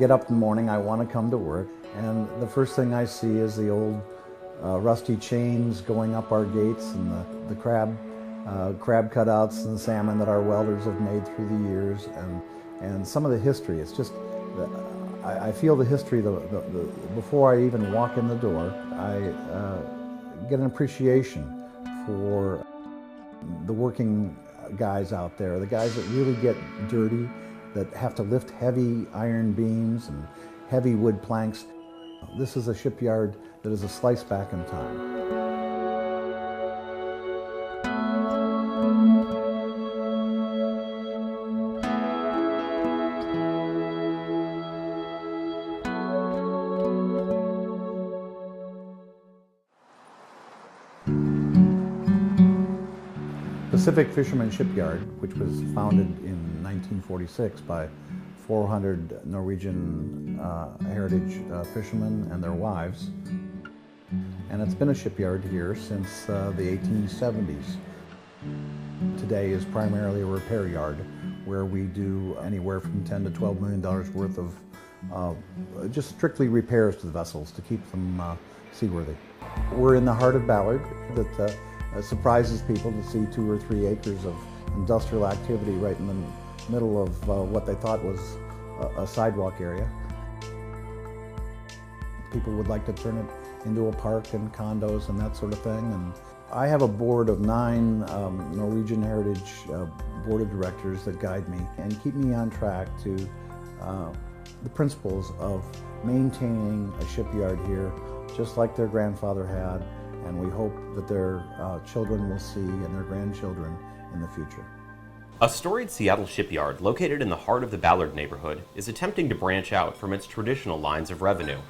get up in the morning, I want to come to work, and the first thing I see is the old rusty chains going up our gates and the crab cutouts and the salmon that our welders have made through the years, and some of the history. It's just, I feel the history before I even walk in the door. I get an appreciation for the working guys out there, the guys that really get dirty, that have to lift heavy iron beams and heavy wood planks. This is a shipyard that is a slice back in time. Pacific Fishermen Shipyard, which was founded in 1946 by 400 Norwegian heritage fishermen and their wives. And it's been a shipyard here since the 1870s. Today is primarily a repair yard where we do anywhere from $10 to $12 million worth of just strictly repairs to the vessels to keep them seaworthy. We're in the heart of Ballard. That surprises people to see 2 or 3 acres of industrial activity right in the middle of what they thought was a sidewalk area. People would like to turn it into a park and condos and that sort of thing. And I have a board of 9 Norwegian Heritage board of directors that guide me and keep me on track to the principles of maintaining a shipyard here just like their grandfather had, and we hope that their children will see and their grandchildren in the future. A storied Seattle shipyard located in the heart of the Ballard neighborhood is attempting to branch out from its traditional lines of revenue.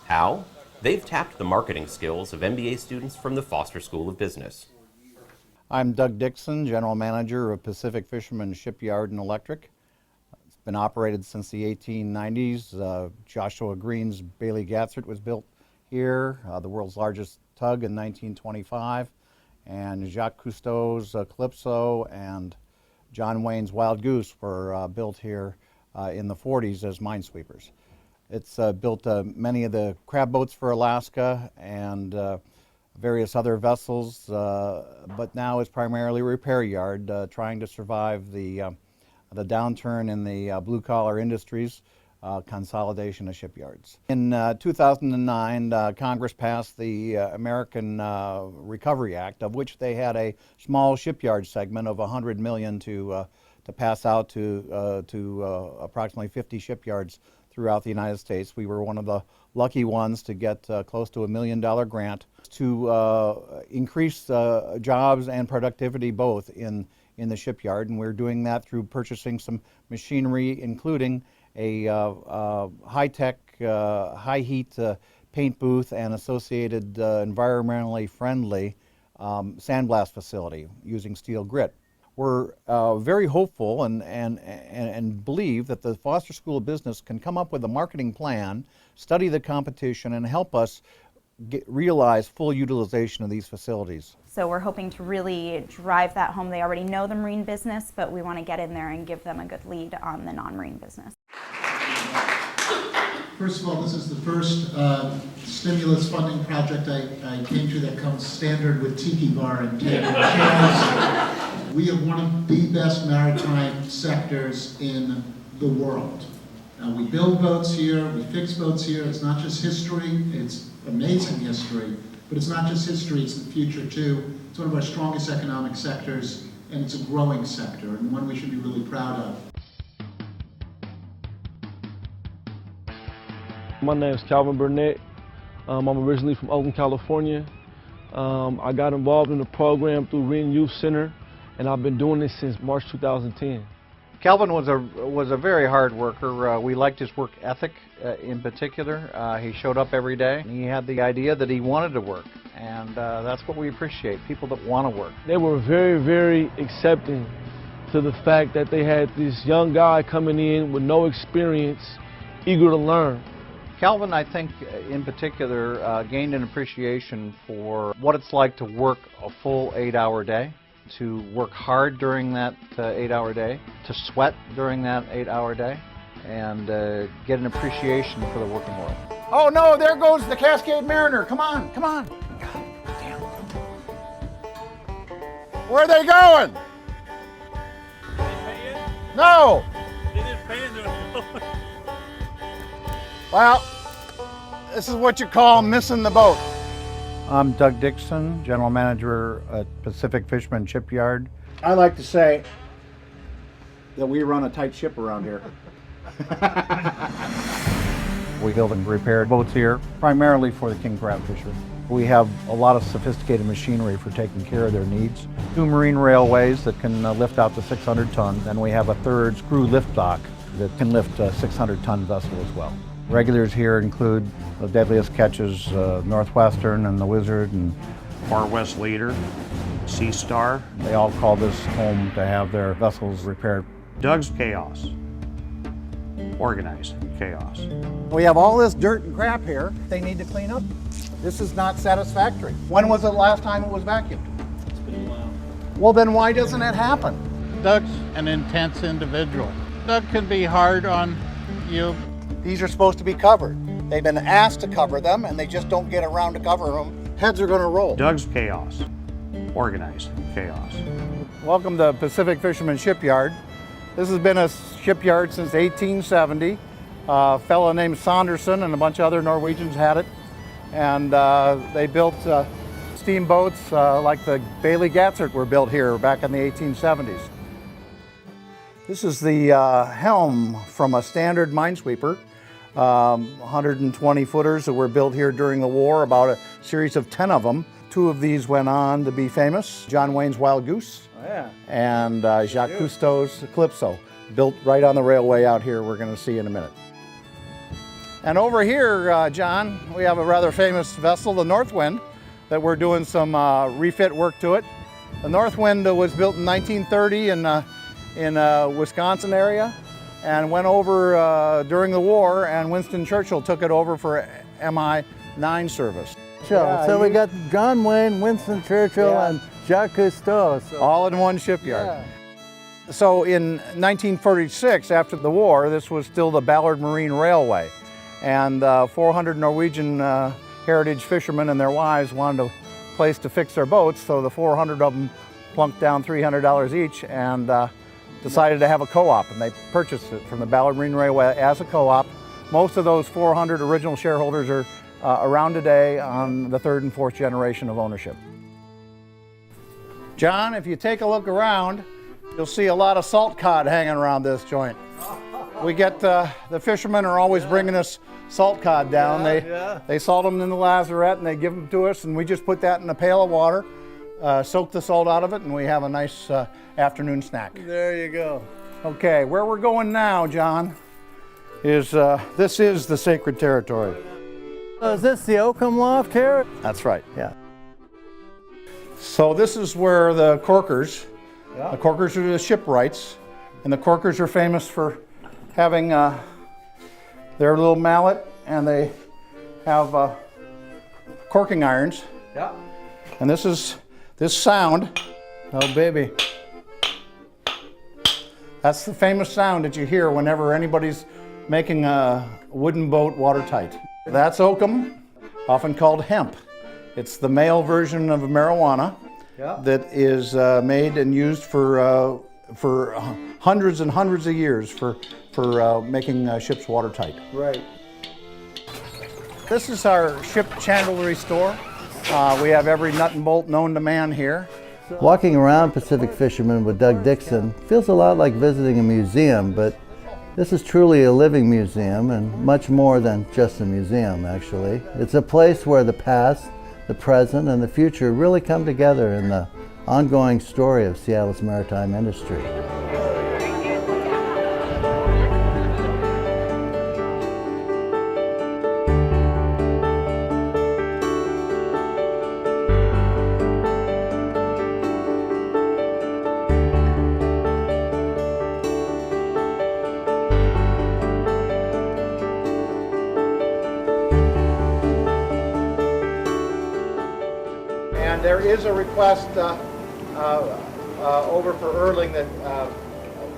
How? They've tapped the marketing skills of MBA students from the Foster School of Business. I'm Doug Dixon, General Manager of Pacific Fishermen Shipyard and Electric. It's been operated since the 1890s. Joshua Green's Bailey Gatzert was built here, the world's largest tug in 1925, and Jacques Cousteau's Calypso and John Wayne's Wild Goose were built here in the 40s as minesweepers. It's built many of the crab boats for Alaska and various other vessels, but now is primarily a repair yard trying to survive the downturn in the blue-collar industries, consolidation of shipyards. In 2009, Congress passed the American Recovery Act, of which they had a small shipyard segment of $100 million to pass out to approximately 50 shipyards throughout the United States. We were one of the lucky ones to get close to $1 million grant to increase jobs and productivity both in the shipyard, and we're doing that through purchasing some machinery, including a high-tech, high-heat paint booth and associated environmentally friendly sandblast facility using steel grit. We're very hopeful and believe that the Foster School of Business can come up with a marketing plan, study the competition, and help us realize full utilization of these facilities. So we're hoping to really drive that home. They already know the marine business, but we want to get in there and give them a good lead on the non-marine business. First of all, this is the first stimulus funding project I came to that comes standard with tiki bar and table chairs. We have one of the best maritime sectors in the world. We build boats here, we fix boats here. It's not just history, it's amazing history, but it's not just history, it's the future too. It's one of our strongest economic sectors, and it's a growing sector, and one we should be really proud of. My name is Calvin Burnett. I'm originally from Oakland, California. I got involved in the program through Reading Youth Center, and I've been doing this since March 2010. Calvin was a very hard worker. We liked his work ethic in particular. He showed up every day. He had the idea that he wanted to work, and that's what we appreciate, people that want to work. They were very, very accepting to the fact that they had this young guy coming in with no experience, eager to learn. Calvin, I think, in particular, gained an appreciation for what it's like to work a full 8-hour day, to work hard during that 8-hour day, to sweat during that 8-hour day, and get an appreciation for the working world. Oh no, there goes the Cascade Mariner. Come on, come on. God damn. Where are they going? No. Well, this is what you call missing the boat. I'm Doug Dixon, General Manager at Pacific Fisherman Shipyard. I like to say that we run a tight ship around here. We build and repair boats here, primarily for the king crab fisher. We have a lot of sophisticated machinery for taking care of their needs. 2 marine railways that can lift out to 600 tons, and we have a 3rd screw lift dock that can lift a 600-ton vessel as well. Regulars here include the deadliest catches, Northwestern and the Wizard and Far West Leader, Sea Star. They all call this home to have their vessels repaired. Doug's Chaos. Organized chaos. We have all this dirt and crap here they need to clean up. This is not satisfactory. When was the last time it was vacuumed? It's been a while. Well, then why doesn't it happen? Doug's an intense individual. Doug can be hard on you. These are supposed to be covered. They've been asked to cover them and they just don't get around to cover them. Heads are gonna roll. Doug's Chaos. Organized chaos. Welcome to Pacific Fisherman Shipyard. This has been a shipyard since 1870. A fellow named Saunderson and a bunch of other Norwegians had it. And they built steamboats like the Bailey Gatzert were built here back in the 1870s. This is the helm from a standard minesweeper, 120 footers that were built here during the war, about a series of 10 of them. 2 of these went on to be famous, John Wayne's Wild Goose and Jacques Cousteau's Calypso, built right on the railway out here we're going to see in a minute. And over here, John, we have a rather famous vessel, the Northwind, that we're doing some refit work to it. The Northwind was built in 1930 in Wisconsin area and went over during the war, and Winston Churchill took it over for MI9 service. So we got John Wayne, Winston Churchill, and Jacques Cousteau. All in one shipyard. So in 1946, after the war, this was still the Ballard Marine Railway. And 400 Norwegian heritage fishermen and their wives wanted a place to fix their boats, so the 400 of them plunked down $300 each and decided to have a co-op, and they purchased it from the Ballard Marine Railway as a co-op. Most of those 400 original shareholders are around today on the 3rd and 4th generation of ownership. John, if you take a look around, you'll see a lot of salt cod hanging around this joint. We get the fishermen are always bringing us salt cod down. They salt them in the lazarette and they give them to us, and we just put that in a pail of water, soak the salt out of it, and we have a nice afternoon snack. There you go. Okay, where we're going now, John, is this is the sacred territory. Is this the Oakham Loft here? That's right. Yeah. So this is where the corkers. The corkers are the shipwrights, and the corkers are famous for having their little mallet, and they have corking irons. Yeah. And this sound. Oh, baby. That's the famous sound that you hear whenever anybody's making a wooden boat watertight. That's oakum, often called hemp. It's the male version of marijuana that is made and used for hundreds and hundreds of years for making ships watertight. Right. This is our ship chandlery store. We have every nut and bolt known to man here. Walking around Pacific Fisherman with Doug Dixon feels a lot like visiting a museum, but this is truly a living museum, and much more than just a museum, actually. It's a place where the past, the present, and the future really come together in the ongoing story of Seattle's maritime industry. And there is a request over for Erling that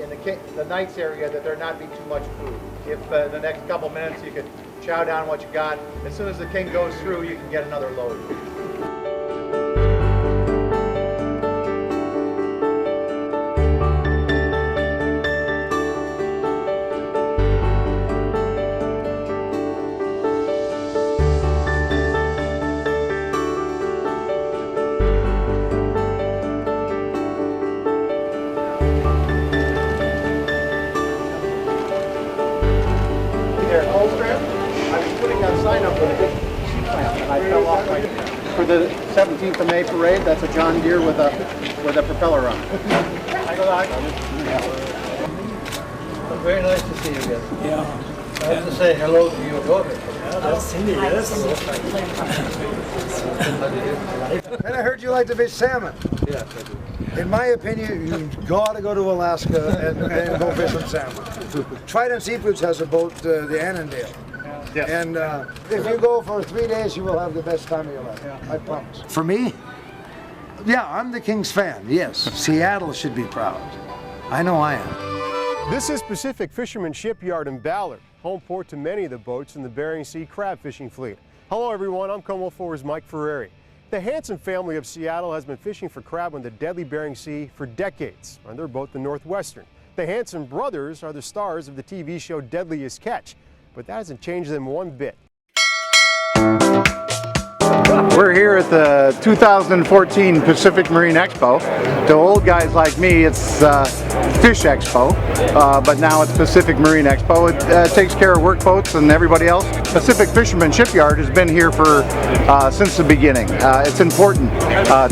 in the Knights area that there not be too much food. if the next couple minutes you could chow down what you got. As soon as the king goes through, you can get another load. For the 17th of May parade, that's a John Deere with a propeller on it. Very nice to see you again. Yeah. I have to say hello to your daughter. That's Cindy, yes. And I heard you like to fish salmon. Yes, I do. In my opinion, you've got to go to Alaska and go fish some salmon. Trident Seafoods has a boat, the Annandale. Yes. And if you go for 3 days, you will have the best time of your life. Yeah. I promise. For me? Yeah, I'm the Kings fan, yes. Seattle should be proud. I know I am. This is Pacific Fisherman Shipyard in Ballard, home port to many of the boats in the Bering Sea crab fishing fleet. Hello everyone, I'm Como 4's Mike Ferreri. The Hansen family of Seattle has been fishing for crab on the deadly Bering Sea for decades on their boat, the Northwestern. The Hansen brothers are the stars of the TV show Deadliest Catch, but that hasn't changed them one bit. We're here at the 2014 Pacific Marine Expo. To old guys like me, it's Fish Expo, but now it's Pacific Marine Expo. It takes care of work boats and everybody else. Pacific Fisherman Shipyard has been here for since the beginning. It's important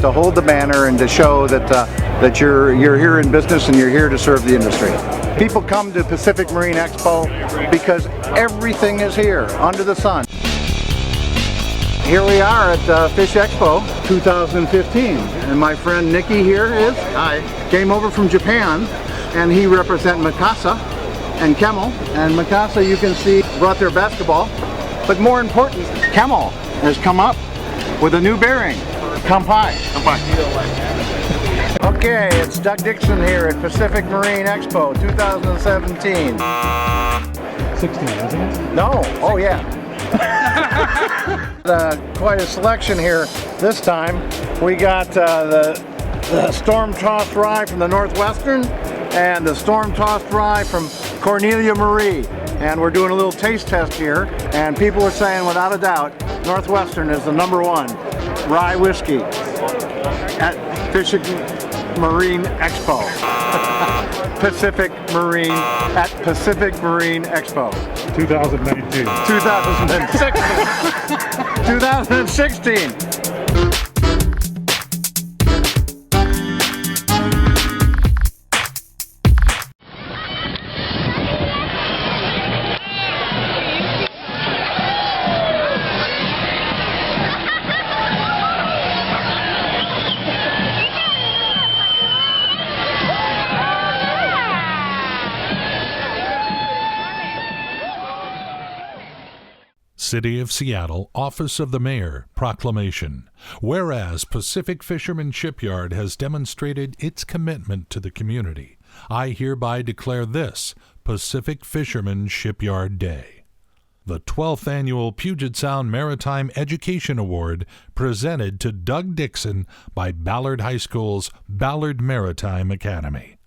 to hold the banner and to show that that you're here in business and you're here to serve the industry. People come to Pacific Marine Expo because everything is here under the sun. Here we are at Fish Expo 2015, and my friend Nicky here came over from Japan, and he represents Mikasa and Kemmel. And Mikasa, you can see, brought their basketball, but more important, Kemmel has come up with a new bearing. Kampai. Okay, it's Doug Dixon here at Pacific Marine Expo 2017. 16, isn't it? No, oh yeah. Quite a selection here this time. We got the storm-tossed rye from the Northwestern and the storm-tossed rye from Cornelia Marie. And we're doing a little taste test here, and people are saying without a doubt Northwestern is the #1 rye whiskey at Pacific Marine Expo. Pacific Marine at Pacific Marine Expo. 2019. 2016. 2016. City of Seattle, Office of the Mayor, Proclamation. Whereas Pacific Fisherman Shipyard has demonstrated its commitment to the community, I hereby declare this Pacific Fisherman Shipyard Day. The 12th Annual Puget Sound Maritime Education Award presented to Doug Dixon by Ballard High School's Ballard Maritime Academy.